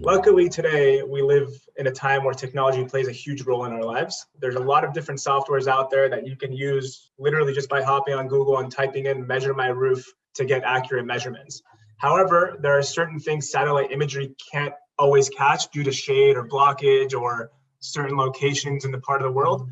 Luckily today, we live in a time where technology plays a huge role in our lives. There's a lot of different softwares out there that you can use literally just by hopping on Google and typing in measure my roof to get accurate measurements. However, there are certain things satellite imagery can't always catch due to shade or blockage or certain locations in the part of the world.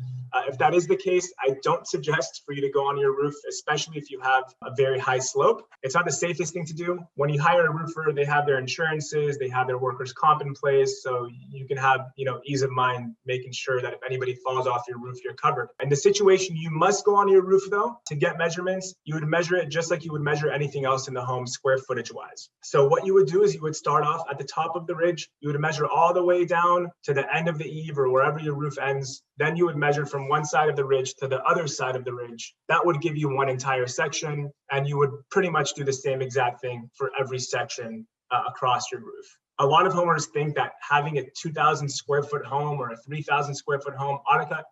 If that is the case, I don't suggest for you to go on your roof, especially if you have a very high slope. It's not the safest thing to do. When you hire a roofer, they have their insurances, they have their workers' comp in place, so you can have, ease of mind making sure that if anybody falls off your roof, you're covered. In the situation you must go on your roof though, to get measurements, you would measure it just like you would measure anything else in the home square footage wise. So what you would do is you would start off at the top of the ridge, you would measure all the way down to the end of the eave or wherever your roof ends. Then you would measure from one side of the ridge to the other side of the ridge. That would give you one entire section, and you would pretty much do the same exact thing for every section across your roof. A lot of homeowners think that having a 2,000 square foot home or a 3,000 square foot home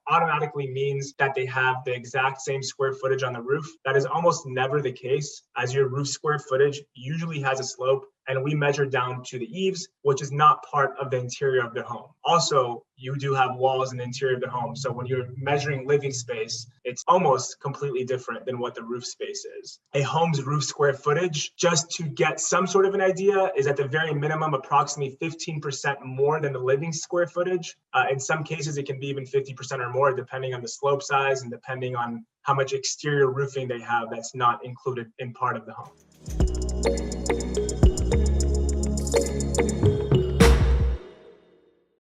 automatically means that they have the exact same square footage on the roof. That is almost never the case, as your roof square footage usually has a slope, and we measure down to the eaves, which is not part of the interior of the home. Also, you do have walls in the interior of the home. So when you're measuring living space, it's almost completely different than what the roof space is. A home's roof square footage, just to get some sort of an idea, is at the very minimum approximately 15% more than the living square footage. In some cases, it can be even 50% or more, depending on the slope size and depending on how much exterior roofing they have that's not included in part of the home.